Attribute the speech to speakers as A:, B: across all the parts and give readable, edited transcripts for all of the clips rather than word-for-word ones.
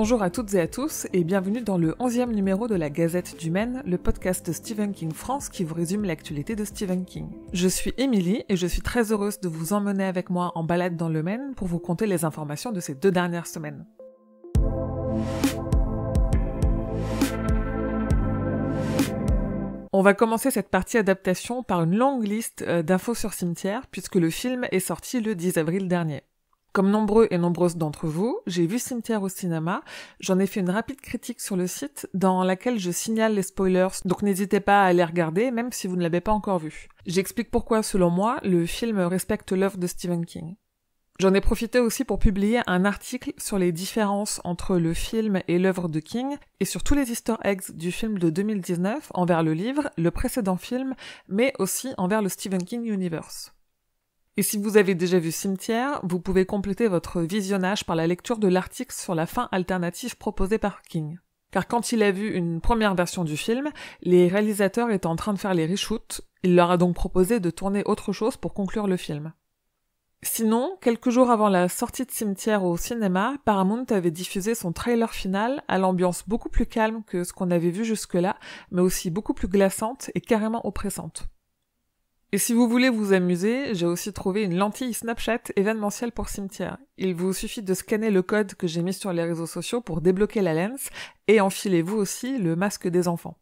A: Bonjour à toutes et à tous et bienvenue dans le 11e numéro de la Gazette du Maine, le podcast de Stephen King France qui vous résume l'actualité de Stephen King. Je suis Émilie et je suis très heureuse de vous emmener avec moi en balade dans le Maine pour vous conter les informations de ces 2 dernières semaines. On va commencer cette partie adaptation par une longue liste d'infos sur Cimetière puisque le film est sorti le 10 avril dernier. Comme nombreux et nombreuses d'entre vous, j'ai vu Cimetière au cinéma, j'en ai fait une rapide critique sur le site dans laquelle je signale les spoilers, donc n'hésitez pas à les regarder même si vous ne l'avez pas encore vu. J'explique pourquoi, selon moi, le film respecte l'œuvre de Stephen King. J'en ai profité aussi pour publier un article sur les différences entre le film et l'œuvre de King et sur tous les easter eggs du film de 2019 envers le livre, le précédent film, mais aussi envers le Stephen King Universe. Et si vous avez déjà vu Cimetière, vous pouvez compléter votre visionnage par la lecture de l'article sur la fin alternative proposée par King. Car quand il a vu une première version du film, les réalisateurs étaient en train de faire les reshoots, il leur a donc proposé de tourner autre chose pour conclure le film. Sinon, quelques jours avant la sortie de Cimetière au cinéma, Paramount avait diffusé son trailer final à l'ambiance beaucoup plus calme que ce qu'on avait vu jusque-là, mais aussi beaucoup plus glaçante et carrément oppressante. Et si vous voulez vous amuser, j'ai aussi trouvé une lentille Snapchat événementielle pour Cimetière. Il vous suffit de scanner le code que j'ai mis sur les réseaux sociaux pour débloquer la lens et enfilez-vous aussi le masque des enfants.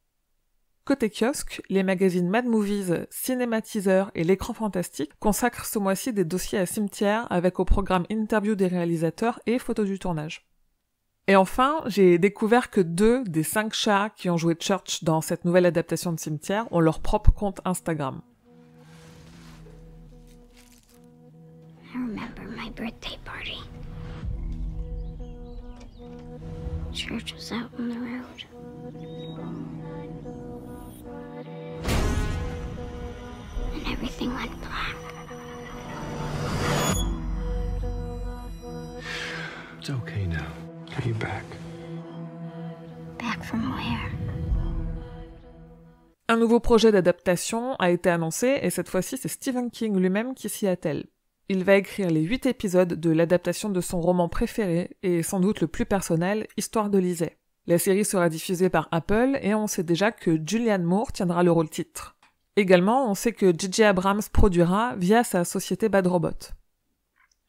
A: Côté kiosque, les magazines Mad Movies, Cinématiseur et L'Écran Fantastique consacrent ce mois-ci des dossiers à Cimetière avec au programme interview des réalisateurs et photos du tournage. Et enfin, j'ai découvert que 2 des 5 chats qui ont joué Church dans cette nouvelle adaptation de Cimetière ont leur propre compte Instagram.
B: I remember my birthday party. Church was out on the road. And everything went black.
C: It's okay now. Are you back?
B: Back from where?
A: Un nouveau projet d'adaptation a été annoncé et cette fois-ci c'est Stephen King lui-même qui s'y attelle. Il va écrire les 8 épisodes de l'adaptation de son roman préféré et sans doute le plus personnel, Histoire de Lisée. La série sera diffusée par Apple et on sait déjà que Julianne Moore tiendra le rôle titre. Également, on sait que J.J. Abrams produira via sa société Bad Robot.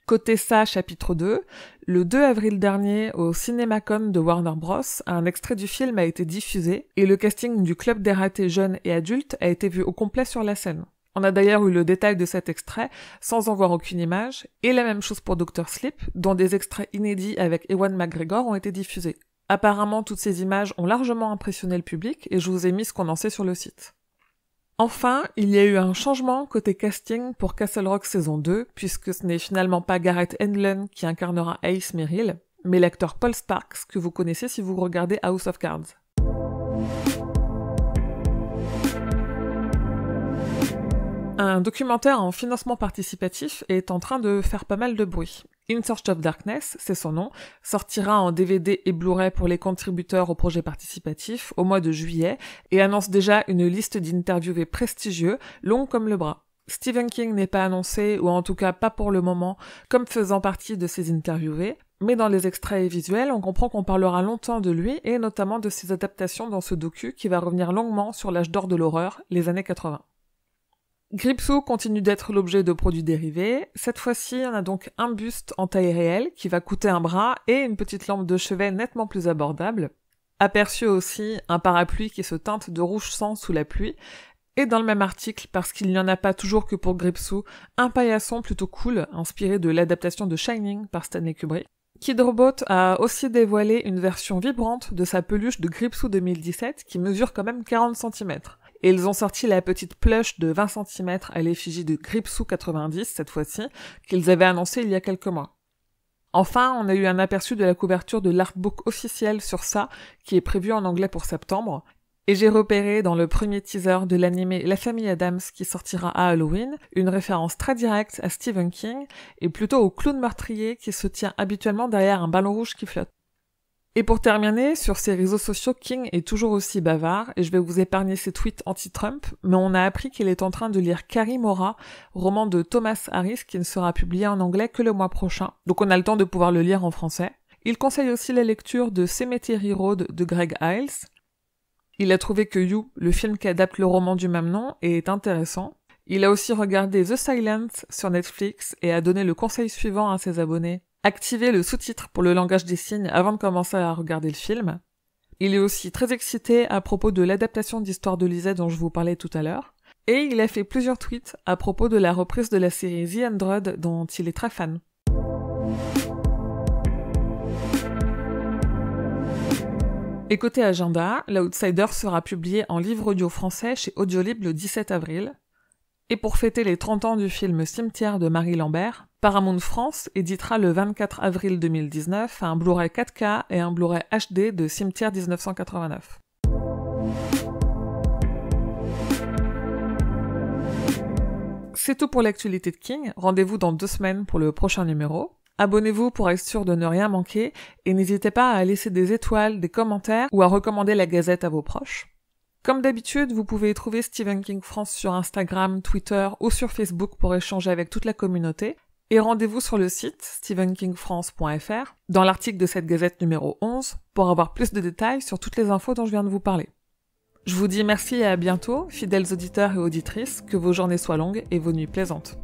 A: Côté ça, chapitre 2, le 2 avril dernier, au CinemaCon de Warner Bros, un extrait du film a été diffusé et le casting du Club des ratés jeunes et adultes a été vu au complet sur la scène. On a d'ailleurs eu le détail de cet extrait, sans en voir aucune image, et la même chose pour Dr. Sleep, dont des extraits inédits avec Ewan McGregor ont été diffusés. Apparemment, toutes ces images ont largement impressionné le public, et je vous ai mis ce qu'on en sait sur le site. Enfin, il y a eu un changement côté casting pour Castle Rock saison 2, puisque ce n'est finalement pas Gareth Edlund qui incarnera Ace Merrill, mais l'acteur Paul Sparks, que vous connaissez si vous regardez House of Cards. Un documentaire en financement participatif est en train de faire pas mal de bruit. In Search of Darkness, c'est son nom, sortira en DVD et Blu-ray pour les contributeurs au projet participatif au mois de juillet et annonce déjà une liste d'interviewés prestigieux, longue comme le bras. Stephen King n'est pas annoncé, ou en tout cas pas pour le moment, comme faisant partie de ces interviewés, mais dans les extraits visuels, on comprend qu'on parlera longtemps de lui et notamment de ses adaptations dans ce docu qui va revenir longuement sur l'âge d'or de l'horreur, les années 80. Gripsou continue d'être l'objet de produits dérivés. Cette fois-ci, on a donc un buste en taille réelle qui va coûter un bras et une petite lampe de chevet nettement plus abordable. Aperçu aussi un parapluie qui se teinte de rouge sang sous la pluie. Et dans le même article, parce qu'il n'y en a pas toujours que pour Gripsou, un paillasson plutôt cool, inspiré de l'adaptation de Shining par Stanley Kubrick. Kidrobot a aussi dévoilé une version vibrante de sa peluche de Gripsou 2017 qui mesure quand même 40 cm. Et ils ont sorti la petite plush de 20 cm à l'effigie de Gripsou 90 cette fois-ci, qu'ils avaient annoncé il y a quelques mois. Enfin, on a eu un aperçu de la couverture de l'artbook officiel sur ça, qui est prévu en anglais pour septembre. Et j'ai repéré dans le premier teaser de l'animé La Famille Addams qui sortira à Halloween, une référence très directe à Stephen King, et plutôt au clown meurtrier qui se tient habituellement derrière un ballon rouge qui flotte. Et pour terminer, sur ses réseaux sociaux, King est toujours aussi bavard, et je vais vous épargner ses tweets anti-Trump, mais on a appris qu'il est en train de lire Carrie Mora, roman de Thomas Harris qui ne sera publié en anglais que le mois prochain, donc on a le temps de pouvoir le lire en français. Il conseille aussi la lecture de Cemetery Road de Greg Iles. Il a trouvé que You, le film qui adapte le roman du même nom, est intéressant. Il a aussi regardé The Silence sur Netflix et a donné le conseil suivant à ses abonnés. Activez le sous-titre pour le langage des signes avant de commencer à regarder le film. Il est aussi très excité à propos de l'adaptation d'Histoire de Lisette dont je vous parlais tout à l'heure. Et il a fait plusieurs tweets à propos de la reprise de la série The Android dont il est très fan. Et côté agenda, l'Outsider sera publié en livre audio français chez Audiolib le 17 avril. Et pour fêter les 30 ans du film Cimetière de Marie Lambert, Paramount France éditera le 24 avril 2019 un Blu-ray 4K et un Blu-ray HD de Cimetière 1989. C'est tout pour l'actualité de King, rendez-vous dans 2 semaines pour le prochain numéro. Abonnez-vous pour être sûr de ne rien manquer et n'hésitez pas à laisser des étoiles, des commentaires ou à recommander la Gazette à vos proches. Comme d'habitude, vous pouvez trouver Stephen King France sur Instagram, Twitter ou sur Facebook pour échanger avec toute la communauté. Et rendez-vous sur le site stephenkingfrance.fr dans l'article de cette Gazette numéro 11 pour avoir plus de détails sur toutes les infos dont je viens de vous parler. Je vous dis merci et à bientôt, fidèles auditeurs et auditrices, que vos journées soient longues et vos nuits plaisantes.